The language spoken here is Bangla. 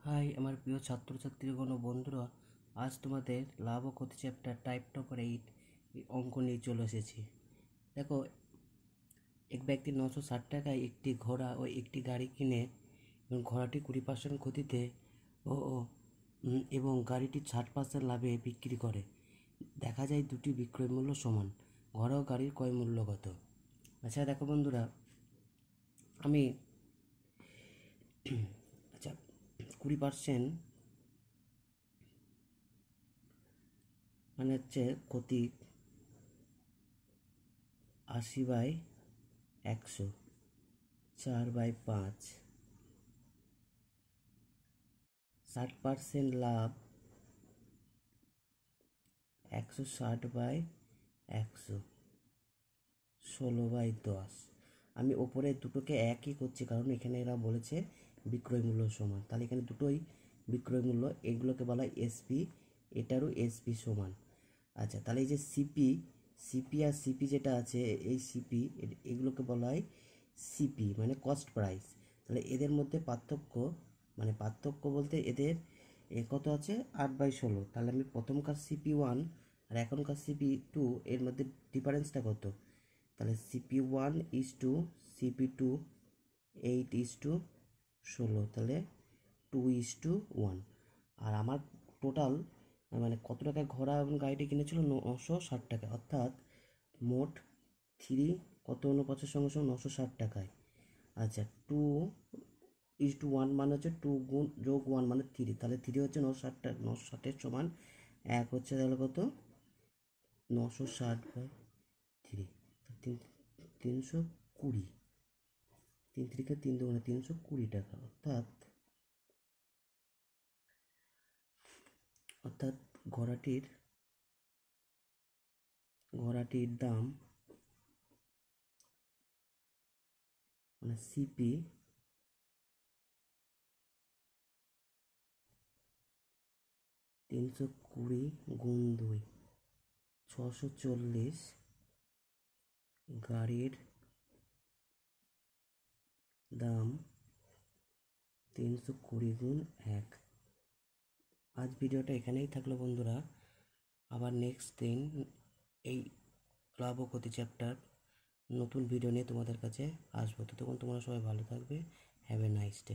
হাই আমার প্রিয় ছাত্রছাত্রীগণ ও বন্ধুরা, আজ তোমাদের লাভ ও ক্ষতি চ্যাপ্টার টাইপ টপার 8 অঙ্ক নিয়ে চলে এসেছি। দেখো, এক ব্যক্তি 960 টাকায় একটি ঘোড়া ও একটি গাড়ি কিনে এবং ঘোড়াটি 20% ক্ষতিতে ও ও এবং গাড়িটি 60% লাভে বিক্রি করে। দেখা যায় দুটি বিক্রয় মূল্য সমান। ঘোড়া ও গাড়ির ক্রয় মূল্য কত? আচ্ছা দেখো বন্ধুরা, আমি আচ্ছা 20% মানে হচ্ছে ক্ষতি 80/100, 4/5। 60% লাভ 160/100, 16/10। আমি ওপরে দুটোকে একই করছি কারণ এখানে এরা বলেছে বিক্রয় মূল্য সমান, তাহলে এখানে দুটোই বিক্রয় মূল্য, এগুলোকে বলা হয় এসপি, এটারও এসপি সমান। আচ্ছা, তাহলে এই যে সিপি আর সিপি যেটা আছে, এই সিপি এগুলোকে বলা হয় সিপি মানে কস্ট প্রাইস। তাহলে এদের মধ্যে পার্থক্য বলতে এদের কত আছে 8/16। তাহলে আমি প্রথমকার CP1 আর এখনকার CP2 এর মধ্যে ডিফারেন্সটা কত? তাহলে CP1 ইজ টু CP2 8:16, তাহলে 2:1। আর আমার টোটাল মানে কত টাকায় ঘোড়া এবং গাড়িটি কিনেছিল 960 টাকা, অর্থাৎ মোট 3 কত অনুপাতের সঙ্গে সঙ্গে 960 টাকায়। আচ্ছা, 2:1 মানে হচ্ছে 2 গুণ যোগ 1 মানে 3, তাহলে 3 হচ্ছে 960, 960-এর সমান 1 হচ্ছে, তাহলে কত 960/3, 320, 3 3 3 2 320 টাকা। অর্থাৎ ঘোড়াটির দাম মানে সিপি 320 গুণ 2 640, গাড়ির দাম 320 গুণ 1। আজ ভিডিওটা এখানেই থাকলো বন্ধুরা, আবার নেক্সট দিন এই লাভ ও ক্ষতি চ্যাপ্টার নতুন ভিডিও নিয়ে তোমাদের কাছে আসবো। ততক্ষণ তোমরা সবাই ভালো থাকবে। Have a nice day.